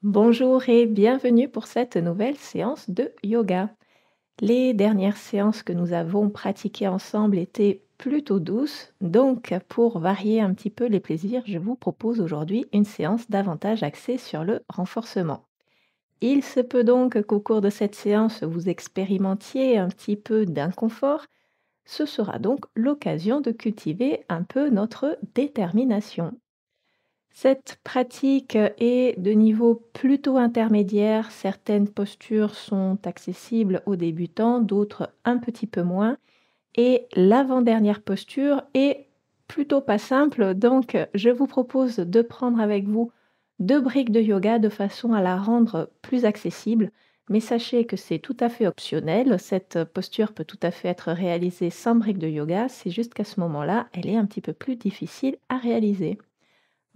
Bonjour et bienvenue pour cette nouvelle séance de yoga. Les dernières séances que nous avons pratiquées ensemble étaient plutôt douces, donc pour varier un petit peu les plaisirs, je vous propose aujourd'hui une séance davantage axée sur le renforcement. Il se peut donc qu'au cours de cette séance, vous expérimentiez un petit peu d'inconfort. Ce sera donc l'occasion de cultiver un peu notre détermination. Cette pratique est de niveau plutôt intermédiaire. Certaines postures sont accessibles aux débutants, d'autres un petit peu moins. Et l'avant-dernière posture est plutôt pas simple, donc je vous propose de prendre avec vous deux briques de yoga de façon à la rendre plus accessible. Mais sachez que c'est tout à fait optionnel. Cette posture peut tout à fait être réalisée sans briques de yoga. C'est juste qu'à ce moment-là, elle est un petit peu plus difficile à réaliser.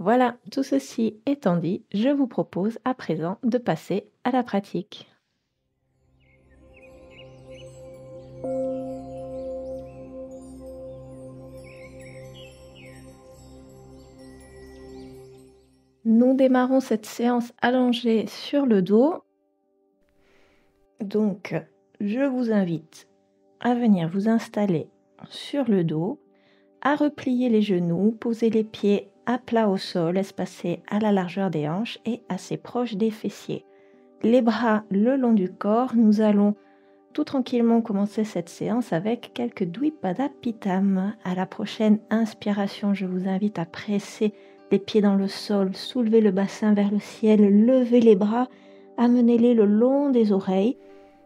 Voilà, tout ceci étant dit, je vous propose à présent de passer à la pratique. Nous démarrons cette séance allongée sur le dos. Donc, je vous invite à venir vous installer sur le dos, à replier les genoux, poser les pieds à plat au sol, espacés à la largeur des hanches et assez proches des fessiers. Les bras le long du corps, nous allons tout tranquillement commencer cette séance avec quelques Dvipada Pitam. À la prochaine inspiration, je vous invite à presser les pieds dans le sol, soulever le bassin vers le ciel, lever les bras, amenez-les le long des oreilles.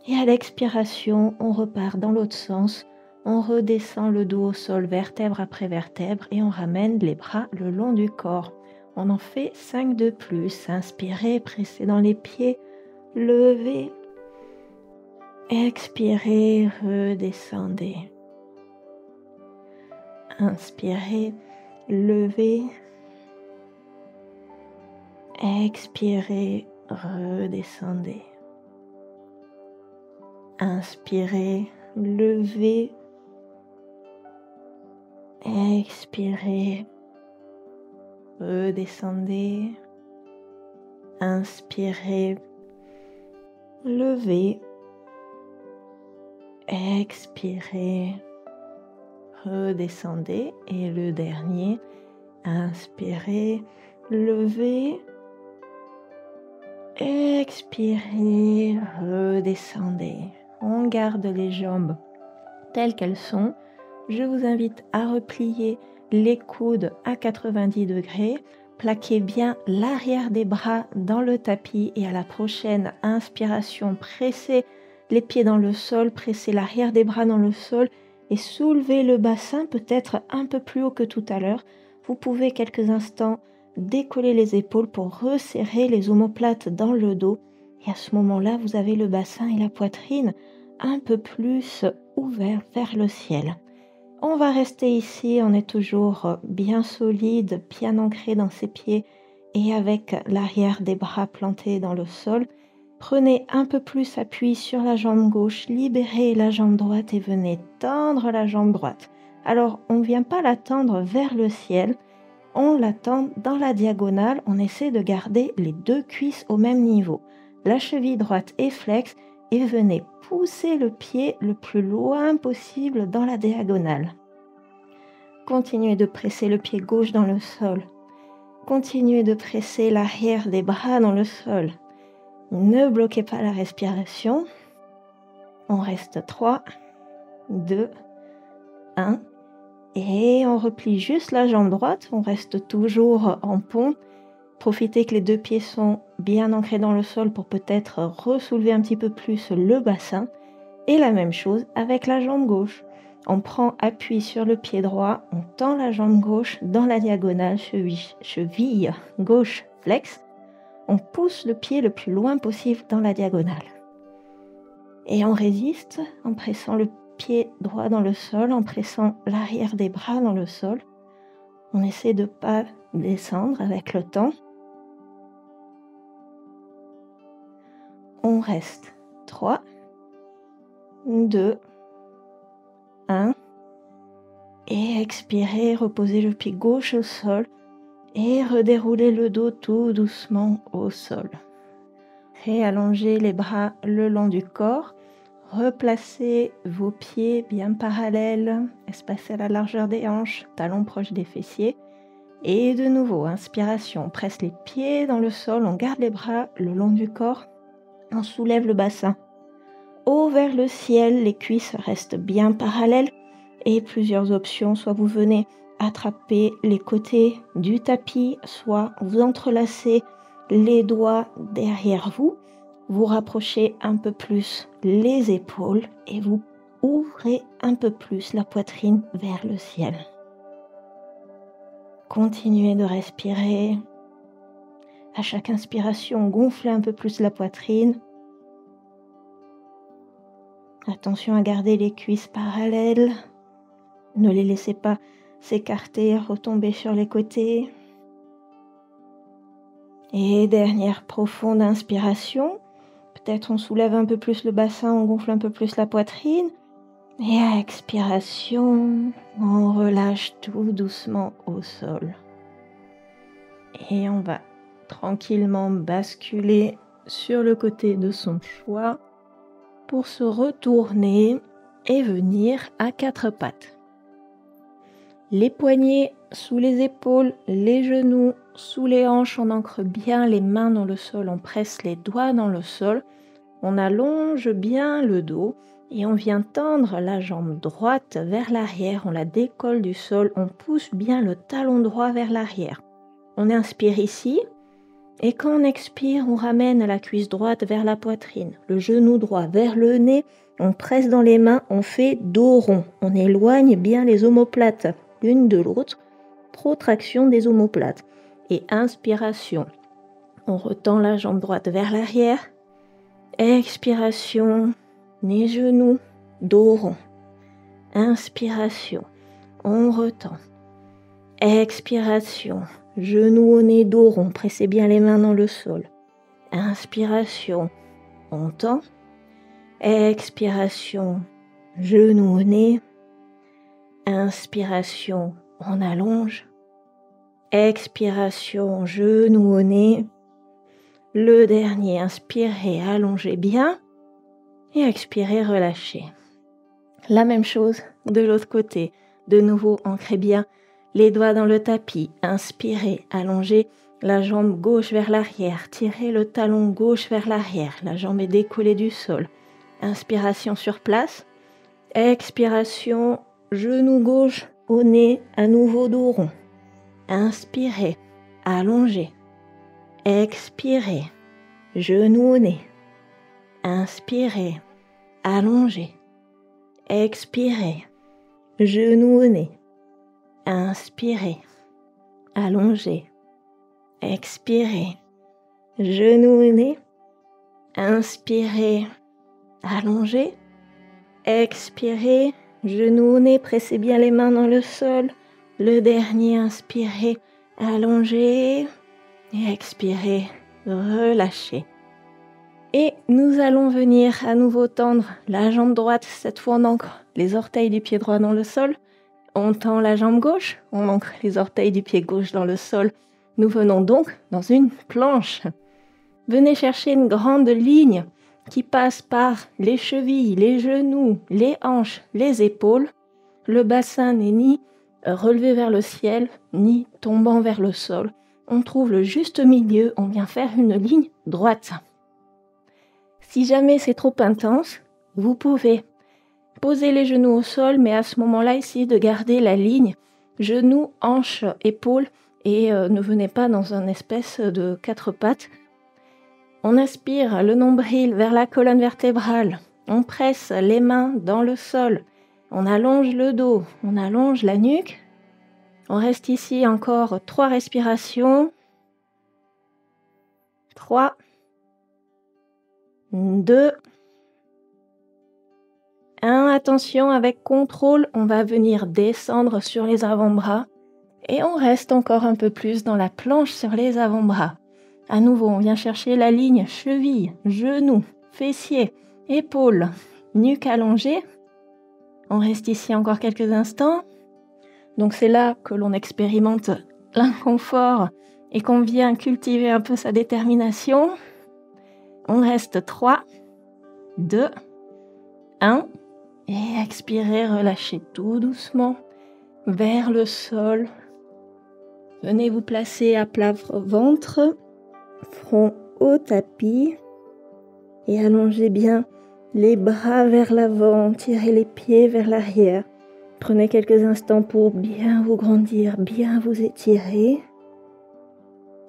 Et à l'expiration, on repart dans l'autre sens. On redescend le dos au sol, vertèbre après vertèbre, et on ramène les bras le long du corps. On en fait 5 de plus. Inspirez, pressez dans les pieds, levez. Expirez, redescendez. Inspirez, levez. Expirez, redescendez. Inspirez, levez. Expirez, redescendez. Inspirez, levez. Expirez, redescendez. Et le dernier, inspirez, levez. Expirez, redescendez. On garde les jambes telles qu'elles sont. Je vous invite à replier les coudes à 90 degrés. Plaquez bien l'arrière des bras dans le tapis et à la prochaine inspiration, pressez les pieds dans le sol, pressez l'arrière des bras dans le sol et soulevez le bassin peut-être un peu plus haut que tout à l'heure. Vous pouvez quelques instants décoller les épaules pour resserrer les omoplates dans le dos. Et à ce moment-là, vous avez le bassin et la poitrine un peu plus ouverts vers le ciel. On va rester ici, on est toujours bien solide, bien ancré dans ses pieds et avec l'arrière des bras plantés dans le sol. Prenez un peu plus appui sur la jambe gauche, libérez la jambe droite et venez tendre la jambe droite. Alors, on ne vient pas la tendre vers le ciel, on la tend dans la diagonale, on essaie de garder les deux cuisses au même niveau. La cheville droite est flexe et venez pousser le pied le plus loin possible dans la diagonale. Continuez de presser le pied gauche dans le sol. Continuez de presser l'arrière des bras dans le sol. Ne bloquez pas la respiration. On reste 3, 2, 1. Et on replie juste la jambe droite. On reste toujours en pont. Profitez que les deux pieds sont bien ancrés dans le sol pour peut-être ressoulever un petit peu plus le bassin. Et la même chose avec la jambe gauche. On prend appui sur le pied droit, on tend la jambe gauche dans la diagonale, cheville gauche flex. On pousse le pied le plus loin possible dans la diagonale. Et on résiste en pressant le pied droit dans le sol, en pressant l'arrière des bras dans le sol. On essaie de ne pas descendre avec le temps. On reste 3, 2, 1. Et expirez, reposez le pied gauche au sol et redéroulez le dos tout doucement au sol. Réallongez les bras le long du corps. Replacez vos pieds bien parallèles, espacés à la largeur des hanches, talons proches des fessiers. Et de nouveau, inspiration, on presse les pieds dans le sol, on garde les bras le long du corps, on soulève le bassin haut vers le ciel, les cuisses restent bien parallèles et plusieurs options, soit vous venez attraper les côtés du tapis, soit vous entrelacez les doigts derrière vous, vous rapprochez un peu plus les épaules et vous ouvrez un peu plus la poitrine vers le ciel. Continuez de respirer. À chaque inspiration, gonflez un peu plus la poitrine. Attention à garder les cuisses parallèles. Ne les laissez pas s'écarter, retomber sur les côtés. Et dernière profonde inspiration. Peut-être on soulève un peu plus le bassin, on gonfle un peu plus la poitrine. Et à expiration, on relâche tout doucement au sol. Et on va tranquillement basculer sur le côté de son choix pour se retourner et venir à quatre pattes. Les poignets sous les épaules, les genoux sous les hanches, on ancre bien les mains dans le sol, on presse les doigts dans le sol, on allonge bien le dos et on vient tendre la jambe droite vers l'arrière, on la décolle du sol, on pousse bien le talon droit vers l'arrière. On inspire ici et quand on expire, on ramène la cuisse droite vers la poitrine, le genou droit vers le nez, on presse dans les mains, on fait dos rond, on éloigne bien les omoplates l'une de l'autre, protraction des omoplates et inspiration. On retend la jambe droite vers l'arrière, expiration, les genoux, dos rond, inspiration, on retend, expiration, genoux au nez, dos rond, pressez bien les mains dans le sol, inspiration, on tend, expiration, genoux au nez, inspiration, on allonge, expiration, genoux au nez, le dernier, inspirez, allongez bien, et expirez, relâchez. La même chose de l'autre côté, de nouveau, ancrez bien les doigts dans le tapis, inspirez, allongez la jambe gauche vers l'arrière, tirez le talon gauche vers l'arrière, la jambe est décollée du sol, inspiration sur place, expiration, genou gauche au nez, à nouveau dos rond. Inspirez, allongez. Expirez, genou au nez. Inspirez, allongez. Expirez, genou au nez. Inspirez, allongez. Expirez, genou au nez. Inspirez, allongez. Expirez, genoux au nez, pressez bien les mains dans le sol. Le dernier, inspirez, allongez. Et expirez, relâchez. Et nous allons venir à nouveau tendre la jambe droite. Cette fois, on ancre les orteils du pied droit dans le sol. On tend la jambe gauche. On ancre les orteils du pied gauche dans le sol. Nous venons donc dans une planche. Venez chercher une grande ligne qui passe par les chevilles, les genoux, les hanches, les épaules. Le bassin n'est ni relevé vers le ciel, ni tombant vers le sol. On trouve le juste milieu, on vient faire une ligne droite. Si jamais c'est trop intense, vous pouvez poser les genoux au sol, mais à ce moment-là, essayez de garder la ligne genoux, hanches, épaules, et ne venez pas dans une espèce de quatre pattes. On inspire le nombril vers la colonne vertébrale. On presse les mains dans le sol. On allonge le dos. On allonge la nuque. On reste ici encore 3 respirations. 3, 2, 1. Attention, avec contrôle, on va venir descendre sur les avant-bras. Et on reste encore un peu plus dans la planche sur les avant-bras. À nouveau, on vient chercher la ligne cheville, genou, fessier, épaules, nuque allongée. On reste ici encore quelques instants. Donc c'est là que l'on expérimente l'inconfort et qu'on vient cultiver un peu sa détermination. On reste 3, 2, 1. Et expirez, relâchez tout doucement vers le sol. Venez vous placer à plat ventre, front au tapis. Et allongez bien les bras vers l'avant, tirez les pieds vers l'arrière. Prenez quelques instants pour bien vous grandir, bien vous étirer.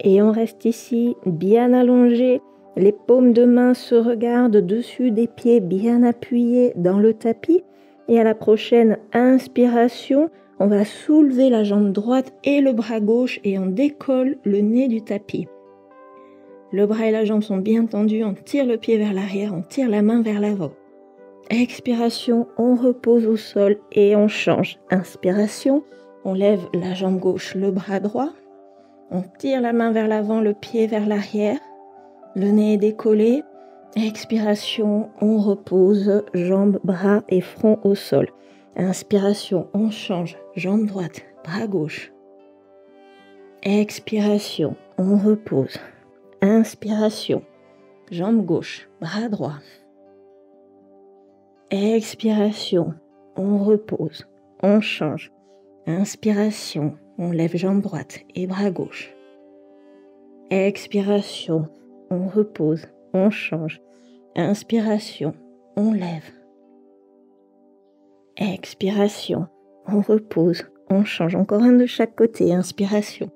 Et on reste ici bien allongé. Les paumes de main se regardent dessus des pieds bien appuyés dans le tapis. Et à la prochaine inspiration, on va soulever la jambe droite et le bras gauche et on décolle le nez du tapis. Le bras et la jambe sont bien tendus, on tire le pied vers l'arrière, on tire la main vers l'avant. Expiration, on repose au sol et on change. Inspiration, on lève la jambe gauche, le bras droit. On tire la main vers l'avant, le pied vers l'arrière. Le nez est décollé. Expiration, on repose, jambes, bras et front au sol. Inspiration, on change, jambe droite, bras gauche. Expiration, on repose. Inspiration, jambe gauche, bras droit. Expiration, on repose, on change. Inspiration, on lève jambe droite et bras gauche. Expiration, on repose, on change. Inspiration, on lève. Expiration, on repose, on change. Encore un de chaque côté. Inspiration,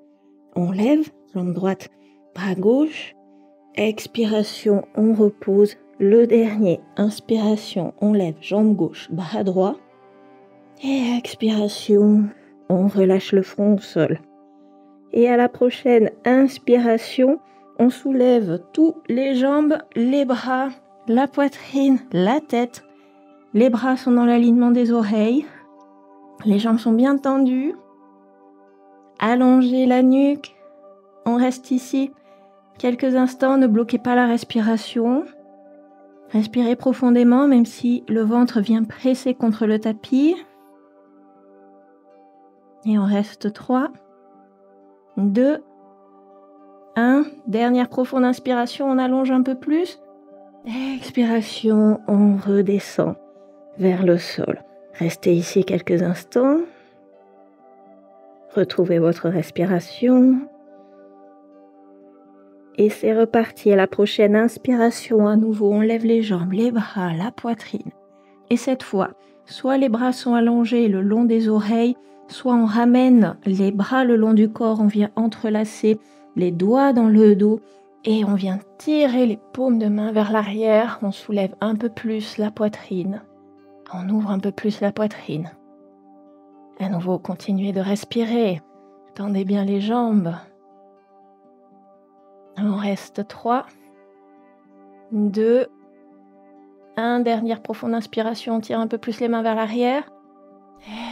on lève, jambe droite, bras gauche. Expiration, on repose. Le dernier, inspiration, on lève, jambe gauche, bras droit. Et expiration, on relâche le front au sol. Et à la prochaine inspiration, on soulève tous les jambes, les bras, la poitrine, la tête. Les bras sont dans l'alignement des oreilles. Les jambes sont bien tendues. Allongez la nuque. On reste ici quelques instants, ne bloquez pas la respiration. Respirez profondément, même si le ventre vient presser contre le tapis. Et on reste 3, 2, 1. Dernière profonde inspiration, on allonge un peu plus. Expiration, on redescend vers le sol. Restez ici quelques instants. Retrouvez votre respiration. Et c'est reparti. À la prochaine inspiration, à nouveau, on lève les jambes, les bras, la poitrine. Et cette fois, soit les bras sont allongés le long des oreilles, soit on ramène les bras le long du corps, on vient entrelacer les doigts dans le dos et on vient tirer les paumes de main vers l'arrière. On soulève un peu plus la poitrine. On ouvre un peu plus la poitrine. À nouveau, continuez de respirer. Tendez bien les jambes. On reste 3, 2, 1. Dernière profonde inspiration, on tire un peu plus les mains vers l'arrière.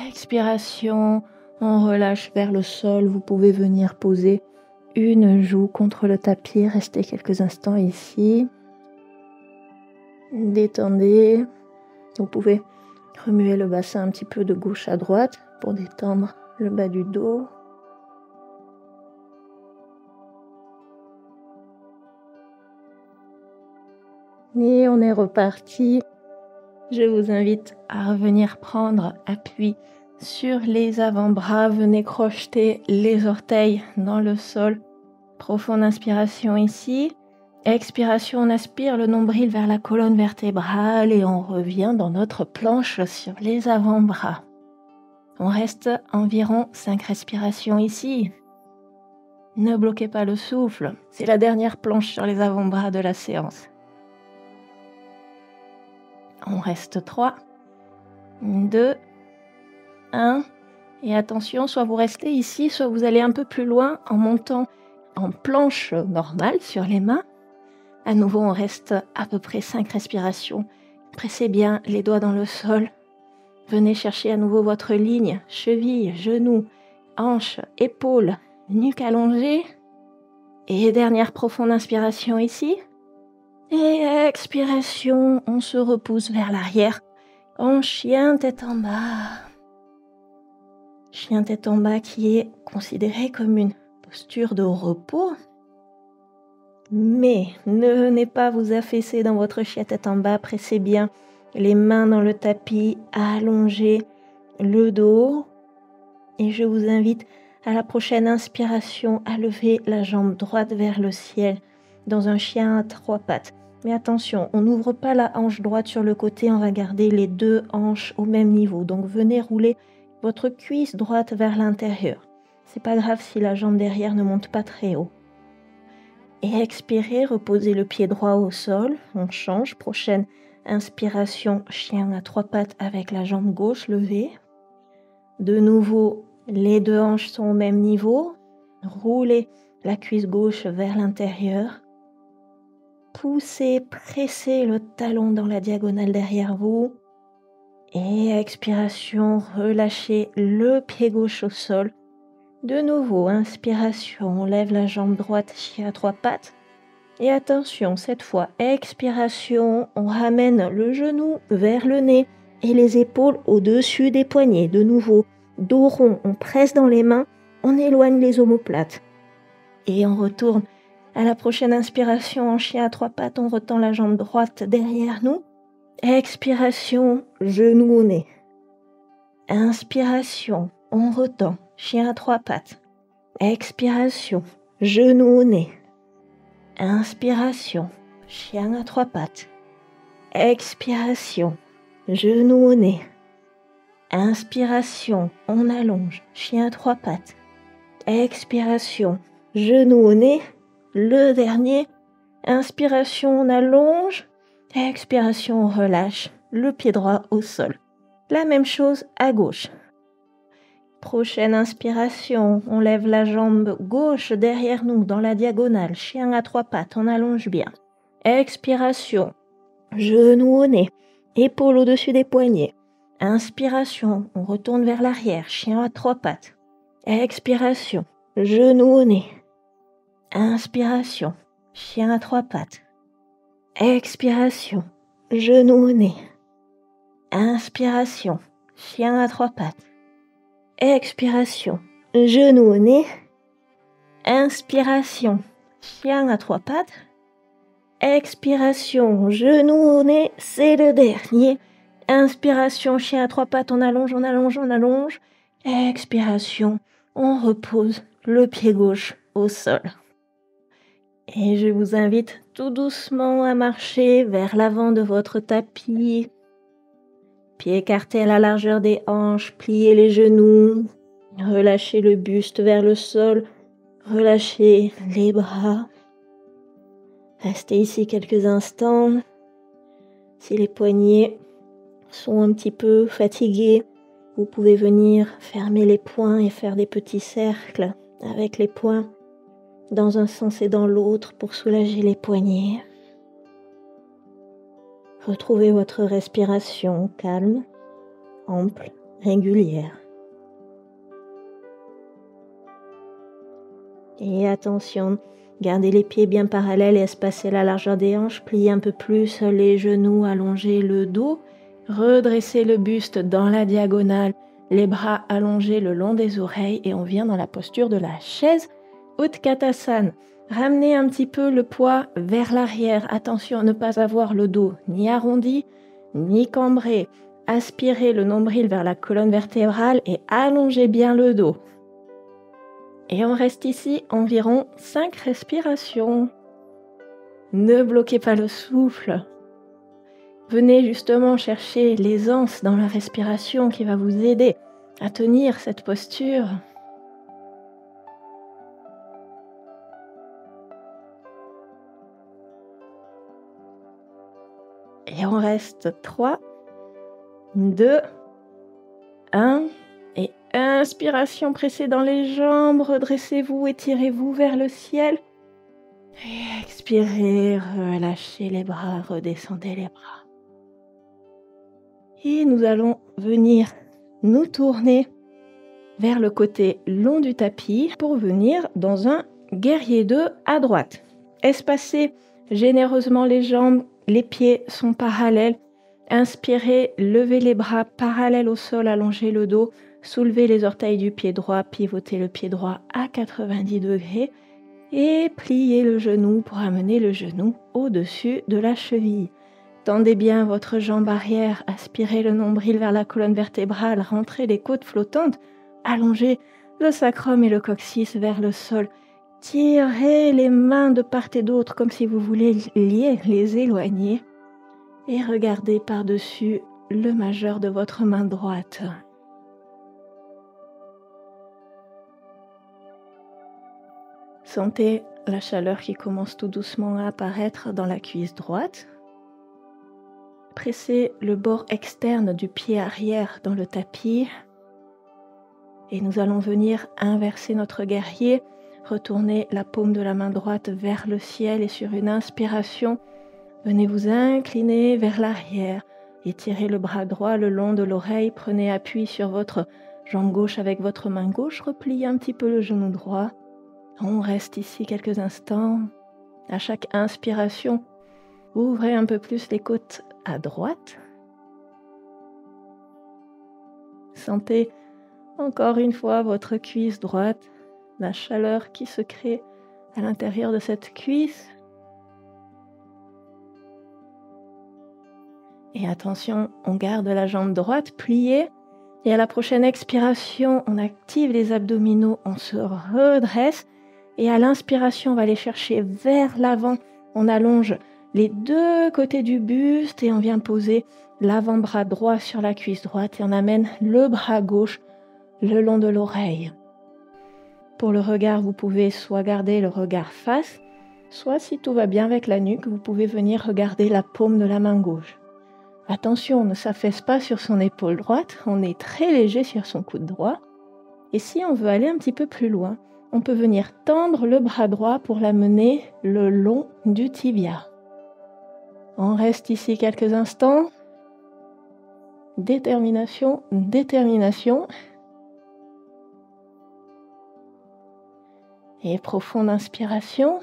Expiration, on relâche vers le sol. Vous pouvez venir poser une joue contre le tapis. Restez quelques instants ici. Détendez. Vous pouvez remuer le bassin un petit peu de gauche à droite pour détendre le bas du dos. Et on est reparti. Je vous invite à revenir prendre appui sur les avant-bras. Venez crocheter les orteils dans le sol. Profonde inspiration ici. Expiration, on aspire le nombril vers la colonne vertébrale et on revient dans notre planche sur les avant-bras. On reste environ 5 respirations ici. Ne bloquez pas le souffle. C'est la dernière planche sur les avant-bras de la séance. On reste 3, 2, 1. Et attention, soit vous restez ici, soit vous allez un peu plus loin en montant en planche normale sur les mains. À nouveau, on reste à peu près 5 respirations. Pressez bien les doigts dans le sol. Venez chercher à nouveau votre ligne, cheville, genou, hanche, épaule, nuque allongée. Et dernière profonde inspiration ici. Et expiration, on se repousse vers l'arrière en chien tête en bas. Chien tête en bas qui est considéré comme une posture de repos. Mais ne venez pas vous affaisser dans votre chien tête en bas, pressez bien les mains dans le tapis, allongez le dos. Et je vous invite à la prochaine inspiration à lever la jambe droite vers le ciel dans un chien à 3 pattes. Mais attention, on n'ouvre pas la hanche droite sur le côté, on va garder les 2 hanches au même niveau. Donc venez rouler votre cuisse droite vers l'intérieur. C'est pas grave si la jambe derrière ne monte pas très haut. Et expirez, reposez le pied droit au sol. On change. Prochaine inspiration, chien à 3 pattes avec la jambe gauche levée. De nouveau, les 2 hanches sont au même niveau. Roulez la cuisse gauche vers l'intérieur. Poussez, pressez le talon dans la diagonale derrière vous. Et expiration, relâchez le pied gauche au sol. De nouveau, inspiration, on lève la jambe droite, chien à 3 pattes. Et attention, cette fois, expiration, on ramène le genou vers le nez et les épaules au-dessus des poignets. De nouveau, dos rond, on presse dans les mains, on éloigne les omoplates. Et on retourne à la prochaine inspiration en chien à 3 pattes, on retend la jambe droite derrière nous. Expiration, genou au nez. Inspiration, on retend, chien à 3 pattes. Expiration, genou au nez. Inspiration, chien à 3 pattes. Expiration, genou au nez. Inspiration, on allonge, chien à 3 pattes. Expiration, genou au nez. Le dernier, inspiration, on allonge. Expiration, on relâche, le pied droit au sol. La même chose à gauche. Prochaine inspiration, on lève la jambe gauche derrière nous dans la diagonale, chien à 3 pattes, on allonge bien. Expiration, genou au nez, épaule au-dessus des poignets. Inspiration, on retourne vers l'arrière, chien à 3 pattes. Expiration, genou au nez. Inspiration, chien à 3 pattes. Expiration, genou au nez. Inspiration, chien à 3 pattes. Expiration, genou au nez. Inspiration, chien à 3 pattes. Expiration, genou au nez, c'est le dernier. Inspiration, chien à 3 pattes, on allonge, on allonge, on allonge. Expiration, on repose le pied gauche au sol. Et je vous invite tout doucement à marcher vers l'avant de votre tapis. Pieds écartés à la largeur des hanches, pliez les genoux, relâchez le buste vers le sol, relâchez les bras. Restez ici quelques instants. Si les poignets sont un petit peu fatigués, vous pouvez venir fermer les poings et faire des petits cercles avec les poings dans un sens et dans l'autre pour soulager les poignets. Retrouvez votre respiration calme, ample, régulière. Et attention, gardez les pieds bien parallèles et espacez la largeur des hanches, pliez un peu plus les genoux, allongez le dos, redressez le buste dans la diagonale, les bras allongés le long des oreilles et on vient dans la posture de la chaise Utkatasana. Ramenez un petit peu le poids vers l'arrière. Attention à ne pas avoir le dos ni arrondi, ni cambré. Aspirez le nombril vers la colonne vertébrale et allongez bien le dos. Et on reste ici environ 5 respirations. Ne bloquez pas le souffle. Venez justement chercher l'aisance dans la respiration qui va vous aider à tenir cette posture. Et on reste 3, 2, 1. Et inspiration, pressez dans les jambes, redressez-vous, étirez-vous vers le ciel. Et expirez, relâchez les bras, redescendez les bras. Et nous allons venir nous tourner vers le côté long du tapis pour venir dans un guerrier 2 à droite. Espacez généreusement les jambes, les pieds sont parallèles. Inspirez, levez les bras parallèles au sol, allongez le dos, soulevez les orteils du pied droit, pivotez le pied droit à 90 degrés. Et pliez le genou pour amener le genou au-dessus de la cheville. Tendez bien votre jambe arrière, aspirez le nombril vers la colonne vertébrale, rentrez les côtes flottantes, allongez le sacrum et le coccyx vers le sol. Tirez les mains de part et d'autre comme si vous voulez les éloigner. Et regardez par-dessus le majeur de votre main droite. Sentez la chaleur qui commence tout doucement à apparaître dans la cuisse droite. Pressez le bord externe du pied arrière dans le tapis. Et nous allons venir inverser notre guerrier. Retournez la paume de la main droite vers le ciel et sur une inspiration, venez vous incliner vers l'arrière. Étirez le bras droit le long de l'oreille. Prenez appui sur votre jambe gauche avec votre main gauche. Repliez un petit peu le genou droit. On reste ici quelques instants. À chaque inspiration, ouvrez un peu plus les côtes à droite. Sentez encore une fois votre cuisse droite, la chaleur qui se crée à l'intérieur de cette cuisse. Et attention, on garde la jambe droite pliée. Et à la prochaine expiration, on active les abdominaux, on se redresse. Et à l'inspiration, on va aller chercher vers l'avant. On allonge les deux côtés du buste et on vient poser l'avant-bras droit sur la cuisse droite et on amène le bras gauche le long de l'oreille. Pour le regard, vous pouvez soit garder le regard face, soit si tout va bien avec la nuque, vous pouvez venir regarder la paume de la main gauche. Attention, on ne s'affaisse pas sur son épaule droite, on est très léger sur son coude droit. Et si on veut aller un petit peu plus loin, on peut venir tendre le bras droit pour l'amener le long du tibia. On reste ici quelques instants. Détermination, détermination. Et profonde inspiration.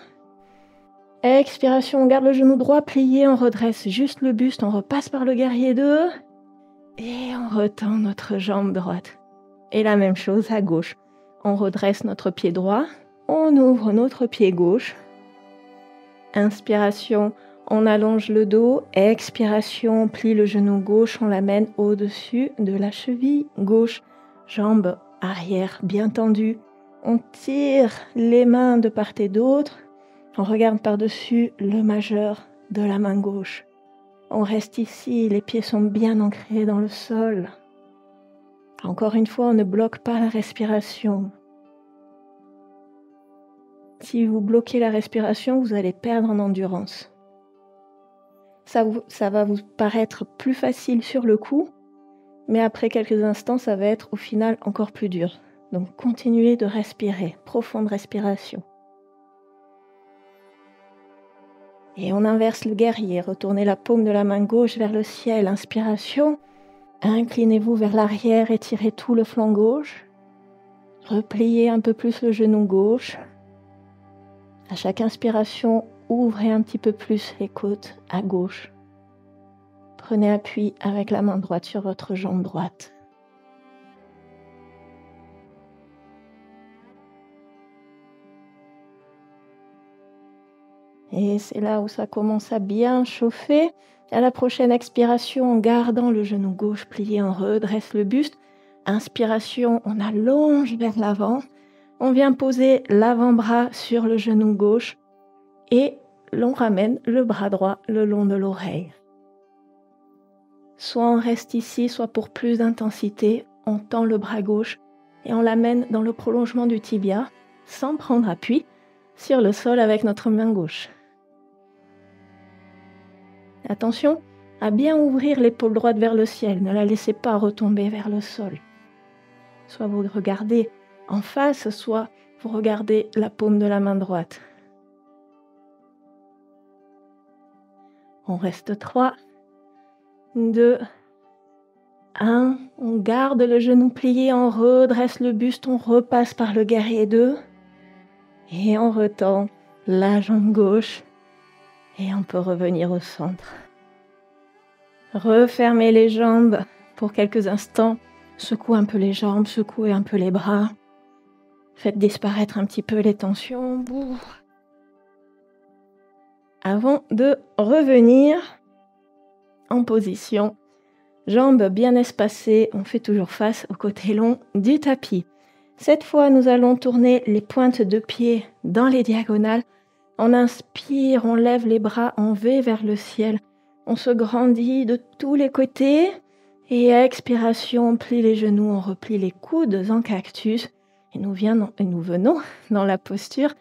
Expiration, on garde le genou droit plié, on redresse juste le buste, on repasse par le guerrier 2. Et on retend notre jambe droite. Et la même chose à gauche. On redresse notre pied droit, on ouvre notre pied gauche. Inspiration, on allonge le dos. Expiration, on plie le genou gauche, on l'amène au-dessus de la cheville gauche. Jambe arrière bien tendue. On tire les mains de part et d'autre. On regarde par-dessus le majeur de la main gauche. On reste ici, les pieds sont bien ancrés dans le sol. Encore une fois, on ne bloque pas la respiration. Si vous bloquez la respiration, vous allez perdre en endurance. Ça va vous paraître plus facile sur le coup, mais après quelques instants, ça va être au final encore plus dur. Donc continuez de respirer, profonde respiration. Et on inverse le guerrier, retournez la paume de la main gauche vers le ciel, inspiration. Inclinez-vous vers l'arrière, étirez tout le flanc gauche. Repliez un peu plus le genou gauche. À chaque inspiration, ouvrez un petit peu plus les côtes à gauche. Prenez appui avec la main droite sur votre jambe droite. Et c'est là où ça commence à bien chauffer. À la prochaine expiration, en gardant le genou gauche plié, on redresse le buste. Inspiration, on allonge vers l'avant. On vient poser l'avant-bras sur le genou gauche et l'on ramène le bras droit le long de l'oreille. Soit on reste ici, soit pour plus d'intensité, on tend le bras gauche et on l'amène dans le prolongement du tibia sans prendre appui sur le sol avec notre main gauche. Attention à bien ouvrir l'épaule droite vers le ciel, ne la laissez pas retomber vers le sol. Soit vous regardez en face, soit vous regardez la paume de la main droite. On reste 3, 2, 1. On garde le genou plié, on redresse le buste, on repasse par le guerrier 2. Et on retend la jambe gauche. Et on peut revenir au centre. Refermez les jambes pour quelques instants. Secouez un peu les jambes, secouez un peu les bras. Faites disparaître un petit peu les tensions. Avant de revenir en position, jambes bien espacées, on fait toujours face au côté long du tapis. Cette fois, nous allons tourner les pointes de pied dans les diagonales. On inspire, on lève les bras en V vers le ciel. On se grandit de tous les côtés. Et à expiration, on plie les genoux, on replie les coudes en cactus. Et nous venons dans la posture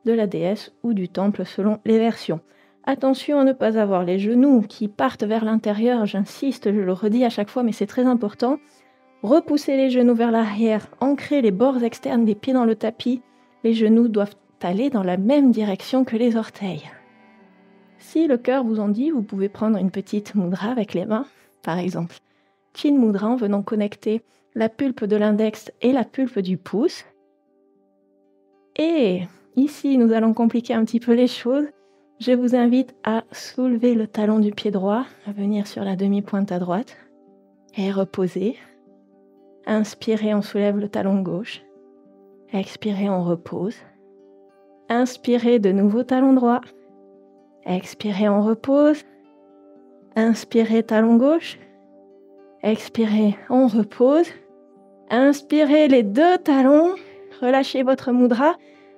de la déesse ou du temple selon les versions. Attention à ne pas avoir les genoux qui partent vers l'intérieur. J'insiste, je le redis à chaque fois, mais c'est très important. Repoussez les genoux vers l'arrière, ancrez les bords externes des pieds dans le tapis. Les genoux doivent aller dans la même direction que les orteils. Si le cœur vous en dit, vous pouvez prendre une petite mudra avec les mains, par exemple. Chin Mudra, en venant connecter la pulpe de l'index et la pulpe du pouce. Et ici, nous allons compliquer un petit peu les choses. Je vous invite à soulever le talon du pied droit, à venir sur la demi-pointe à droite et reposer. Inspirez, on soulève le talon gauche. Expirez, on repose. Inspirez, de nouveau talon droit. Expirez, on repose. Inspirez, talon gauche. Expirez, on repose. Inspirez les deux talons. Relâchez votre mudra.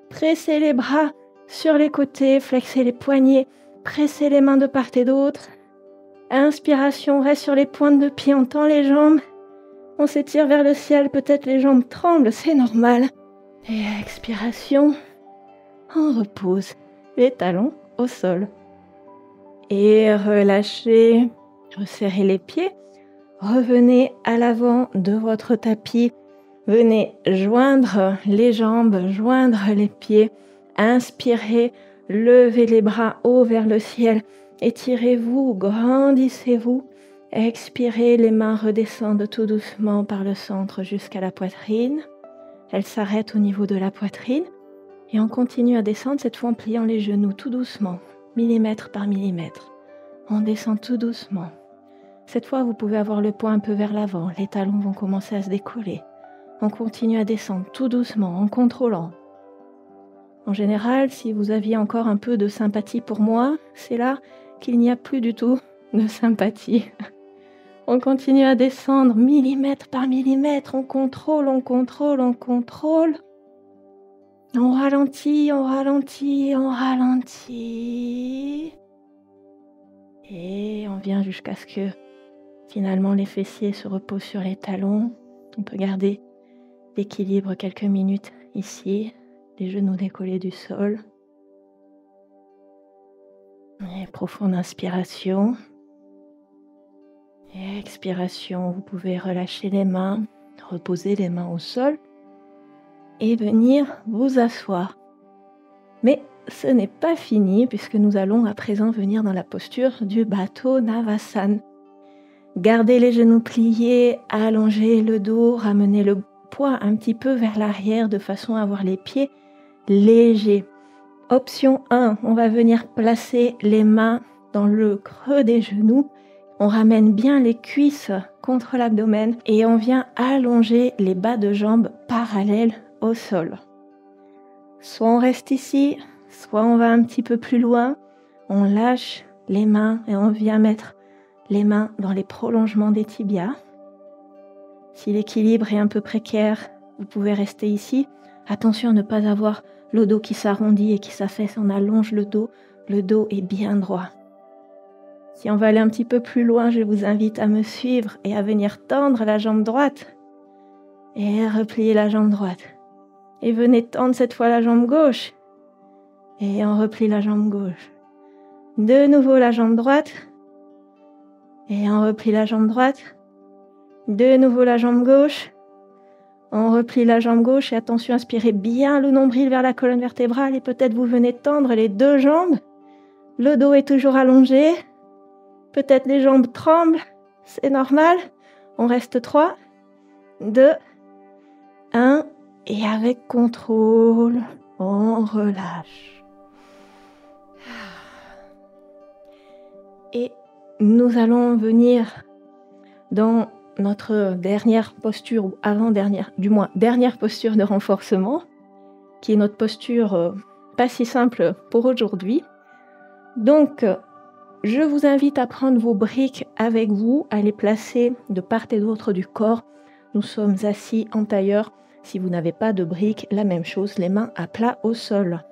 Pressez les bras sur les côtés. Flexez les poignets. Pressez les mains de part et d'autre. Inspiration, reste sur les pointes de pied. On tend les jambes. On s'étire vers le ciel. Peut-être les jambes tremblent. C'est normal. Et expiration. On repose les talons au sol. Et relâchez. Resserrez les pieds. Revenez à l'avant de votre tapis. Venez joindre les jambes, joindre les pieds. Inspirez, levez les bras haut vers le ciel. Étirez-vous, grandissez-vous. Expirez, les mains redescendent tout doucement par le centre jusqu'à la poitrine. Elles s'arrêtent au niveau de la poitrine. Et on continue à descendre, cette fois en pliant les genoux tout doucement, millimètre par millimètre. On descend tout doucement. Cette fois, vous pouvez avoir le poing un peu vers l'avant. Les talons vont commencer à se décoller. On continue à descendre tout doucement, en contrôlant. En général, si vous aviez encore un peu de sympathie pour moi, c'est là qu'il n'y a plus du tout de sympathie. On continue à descendre millimètre par millimètre. On contrôle, on contrôle, on contrôle. On ralentit, on ralentit, on ralentit. Et on vient jusqu'à ce que finalement les fessiers se reposent sur les talons. On peut garder l'équilibre quelques minutes ici, les genoux décollés du sol. Et profonde inspiration. Et expiration, vous pouvez relâcher les mains, reposer les mains au sol et venir vous asseoir. Mais ce n'est pas fini puisque nous allons à présent venir dans la posture du Bato Navasana. Gardez les genoux pliés, allongez le dos, ramenez le poids un petit peu vers l'arrière de façon à avoir les pieds légers. Option 1, on va venir placer les mains dans le creux des genoux. On ramène bien les cuisses contre l'abdomen et on vient allonger les bas de jambes parallèles au sol. Soit on reste ici, soit on va un petit peu plus loin. On lâche les mains et on vient mettre les mains dans les prolongements des tibias. Si l'équilibre est un peu précaire, vous pouvez rester ici. Attention à ne pas avoir le dos qui s'arrondit et qui s'affaisse. On allonge le dos est bien droit. Si on va aller un petit peu plus loin, je vous invite à me suivre et à venir tendre la jambe droite. Et à replier la jambe droite. Et venez tendre cette fois la jambe gauche. Et on replie la jambe gauche. De nouveau la jambe droite. Et on replie la jambe droite. De nouveau la jambe gauche. On replie la jambe gauche et attention, inspirez bien le nombril vers la colonne vertébrale et peut-être vous venez tendre les deux jambes. Le dos est toujours allongé. Peut-être les jambes tremblent. C'est normal. On reste 3, 2, 1. Et avec contrôle, on relâche. Et nous allons venir dans notre dernière posture, ou avant-dernière, du moins dernière posture de renforcement. qui est notre posture pas si simple pour aujourd'hui. Donc, je vous invite à prendre vos briques avec vous, à les placer de part et d'autre du corps. Nous sommes assis en tailleur. Si vous n'avez pas de briques, la même chose, les mains à plat au sol.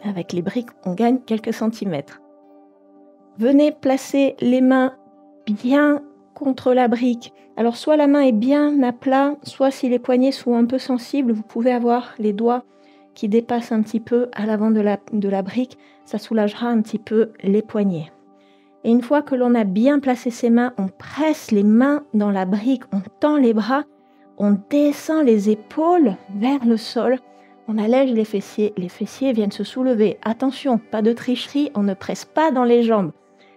Avec les briques, on gagne quelques centimètres. Venez placer les mains bien contre la brique. Alors, soit la main est bien à plat, soit si les poignets sont un peu sensibles, vous pouvez avoir les doigts qui dépassent un petit peu à l'avant de la brique. Ça soulagera un petit peu les poignets. Et une fois que l'on a bien placé ses mains, on presse les mains dans la brique, on tend les bras, on descend les épaules vers le sol, on allège les fessiers viennent se soulever. Attention, pas de tricherie, on ne presse pas dans les jambes.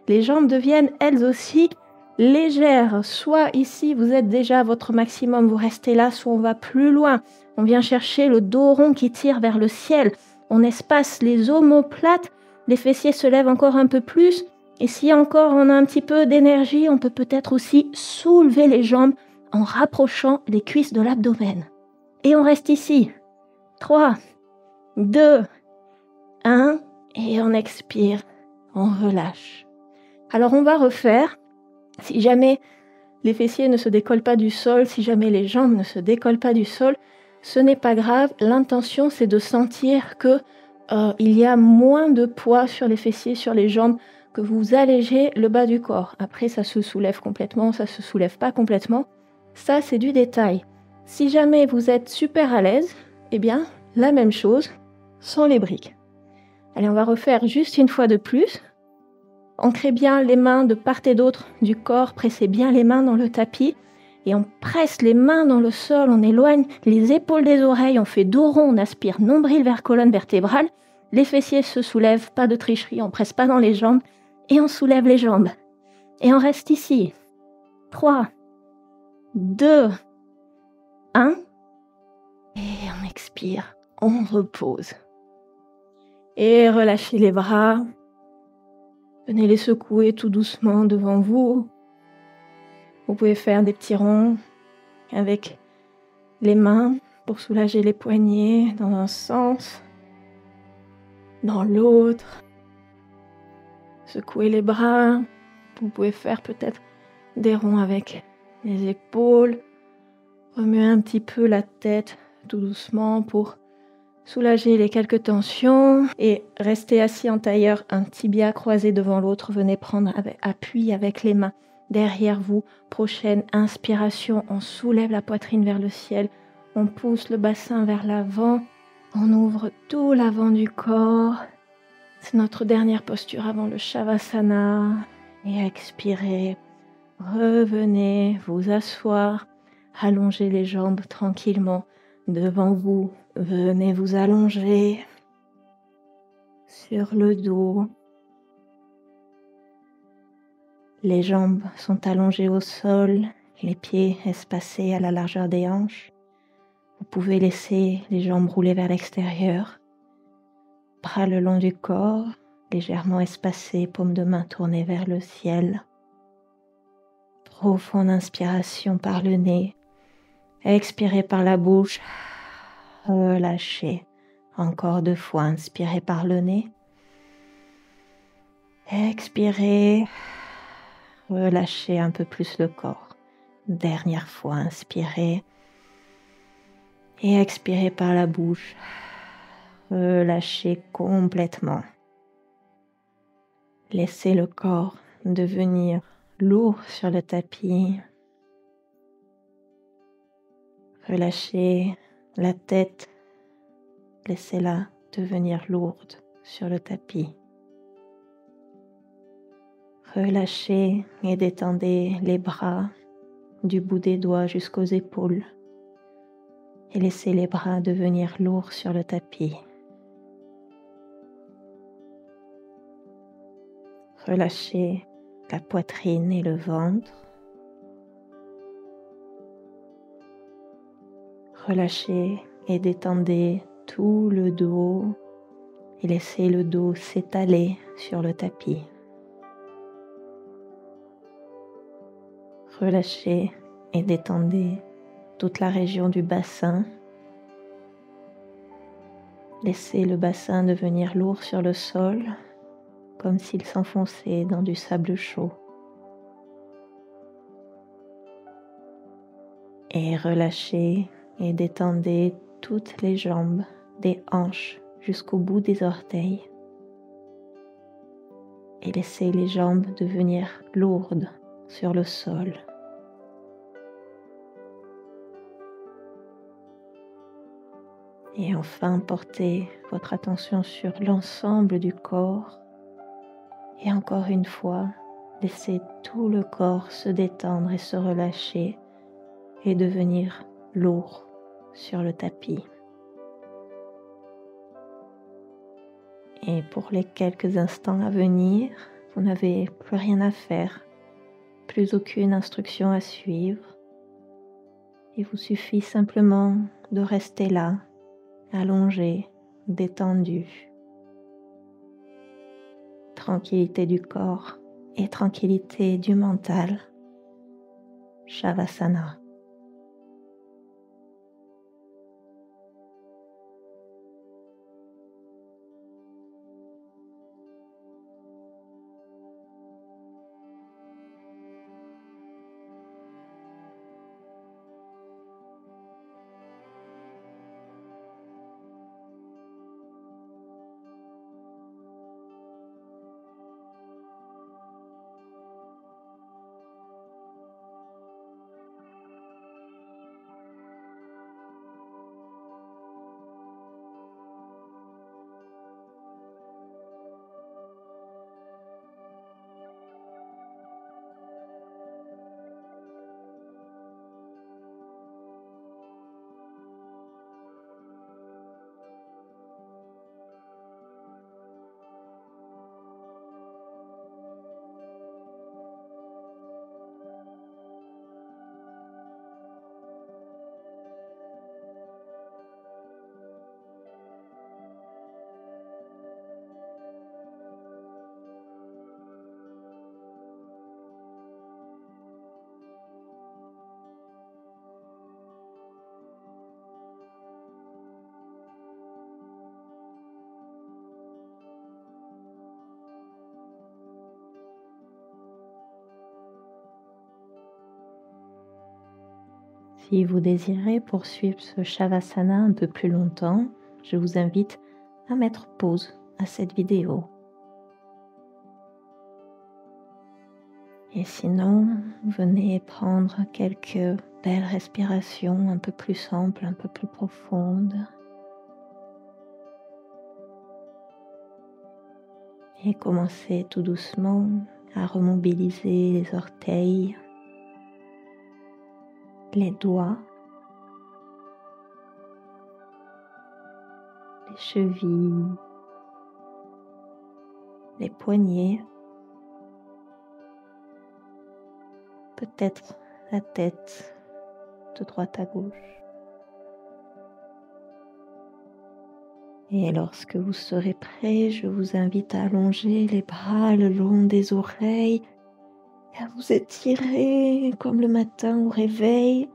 Les jambes deviennent elles aussi légères. Soit ici, vous êtes déjà à votre maximum, vous restez là, soit on va plus loin. On vient chercher le dos rond qui tire vers le ciel. On espace les omoplates, les fessiers se lèvent encore un peu plus. Et si encore on a un petit peu d'énergie, on peut peut-être aussi soulever les jambes en rapprochant les cuisses de l'abdomen. Et on reste ici. 3, 2, 1. Et on expire, on relâche. Alors on va refaire. Si jamais les fessiers ne se décollent pas du sol, si jamais les jambes ne se décollent pas du sol, ce n'est pas grave. L'intention, c'est de sentir que il y a moins de poids sur les fessiers, sur les jambes, que vous allégez le bas du corps. Après, ça se soulève complètement, ça se soulève pas complètement. Ça, c'est du détail. Si jamais vous êtes super à l'aise, eh bien, la même chose sans les briques. Allez, on va refaire juste une fois de plus. Ancrez bien les mains de part et d'autre du corps, pressez bien les mains dans le tapis et on presse les mains dans le sol, on éloigne les épaules des oreilles, on fait dos rond, on aspire nombril vers colonne vertébrale, les fessiers se soulèvent, pas de tricherie, on presse pas dans les jambes et on soulève les jambes. Et on reste ici. 3, 2, 1 et on expire, on repose. Et relâchez les bras. Venez les secouer tout doucement devant vous. Vous pouvez faire des petits ronds avec les mains pour soulager les poignets dans un sens, dans l'autre. Secouez les bras. Vous pouvez faire peut-être des ronds avec les épaules. Remuez un petit peu la tête tout doucement pour soulager les quelques tensions et restez assis en tailleur, un tibia croisé devant l'autre. Venez prendre appui avec les mains derrière vous. Prochaine inspiration, on soulève la poitrine vers le ciel. On pousse le bassin vers l'avant. On ouvre tout l'avant du corps. C'est notre dernière posture avant le Shavasana. Et expirez. Revenez vous asseoir. Allongez les jambes tranquillement devant vous. Venez vous allonger sur le dos. Les jambes sont allongées au sol, les pieds espacés à la largeur des hanches. Vous pouvez laisser les jambes rouler vers l'extérieur. Bras le long du corps, légèrement espacés, paumes de main tournées vers le ciel. Profonde inspiration par le nez. Expirez par la bouche. Relâchez. Encore 2 fois, inspirez par le nez. Expirez. Relâchez un peu plus le corps. Dernière fois, inspirez. Et expirez par la bouche. Relâchez complètement. Laissez le corps devenir lourd sur le tapis. Relâchez la tête. Laissez-la devenir lourde sur le tapis. Relâchez et détendez les bras du bout des doigts jusqu'aux épaules. Et laissez les bras devenir lourds sur le tapis. Relâchez la poitrine et le ventre. Relâchez et détendez tout le dos et laissez le dos s'étaler sur le tapis. Relâchez et détendez toute la région du bassin. Laissez le bassin devenir lourd sur le sol, comme s'il s'enfonçait dans du sable chaud. Et relâchez et détendez toutes les jambes, des hanches jusqu'au bout des orteils. Et laissez les jambes devenir lourdes sur le sol. Et enfin, portez votre attention sur l'ensemble du corps. Et encore une fois, laissez tout le corps se détendre et se relâcher et devenir lourd sur le tapis. Et pour les quelques instants à venir, vous n'avez plus rien à faire, plus aucune instruction à suivre. Il vous suffit simplement de rester là, allongé, détendu. Tranquillité du corps et tranquillité du mental. Shavasana. Si vous désirez poursuivre ce Shavasana un peu plus longtemps, je vous invite à mettre pause à cette vidéo. Et sinon, venez prendre quelques belles respirations un peu plus amples, un peu plus profondes. Et commencez tout doucement à remobiliser les orteils, les doigts, les chevilles, les poignets, peut-être la tête de droite à gauche. Et lorsque vous serez prêt, je vous invite à allonger les bras le long des oreilles et à vous étirer comme le matin au réveil.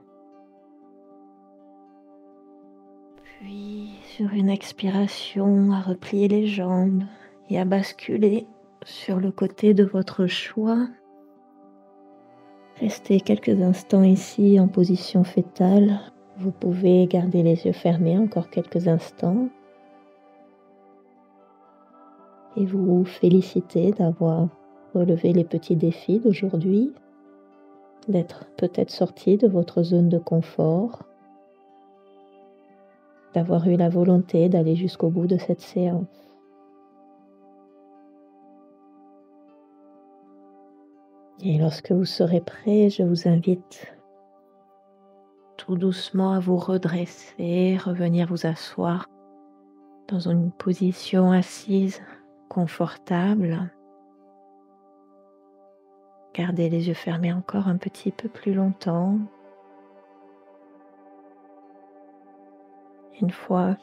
Puis, sur une expiration, à replier les jambes et à basculer sur le côté de votre choix. Restez quelques instants ici en position fétale. Vous pouvez garder les yeux fermés encore quelques instants. Et vous féliciter d'avoir relevé les petits défis d'aujourd'hui, d'être peut-être sorti de votre zone de confort, d'avoir eu la volonté d'aller jusqu'au bout de cette séance. Et lorsque vous serez prêt, je vous invite tout doucement à vous redresser, revenir vous asseoir dans une position assise confortable. Gardez les yeux fermés encore un petit peu plus longtemps. Une fois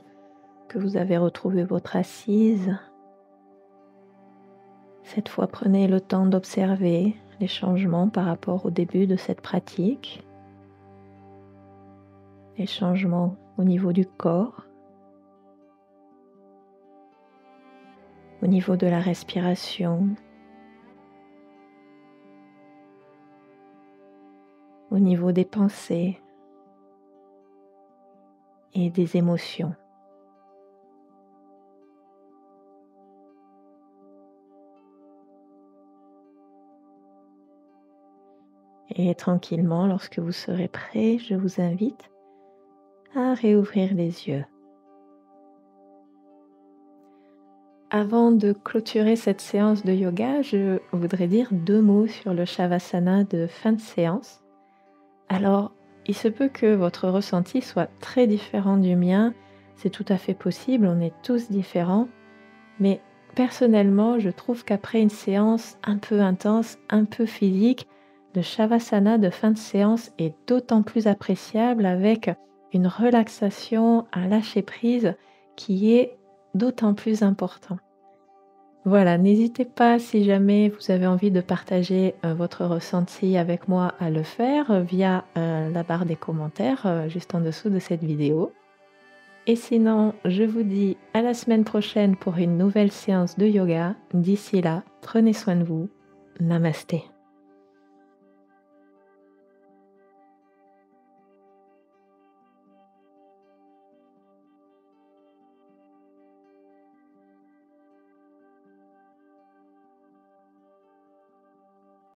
que vous avez retrouvé votre assise, cette fois prenez le temps d'observer les changements par rapport au début de cette pratique, les changements au niveau du corps, au niveau de la respiration, au niveau des pensées et des émotions. Et tranquillement, lorsque vous serez prêt, je vous invite à réouvrir les yeux. Avant de clôturer cette séance de yoga, je voudrais dire 2 mots sur le Shavasana de fin de séance. Alors, il se peut que votre ressenti soit très différent du mien, c'est tout à fait possible, on est tous différents, mais personnellement, je trouve qu'après une séance un peu intense, un peu physique, le Shavasana de fin de séance est d'autant plus appréciable avec une relaxation, un lâcher prise qui est d'autant plus important. Voilà, n'hésitez pas si jamais vous avez envie de partager, votre ressenti avec moi à le faire, via, la barre des commentaires, juste en dessous de cette vidéo. Et sinon, je vous dis à la semaine prochaine pour une nouvelle séance de yoga. D'ici là, prenez soin de vous. Namasté.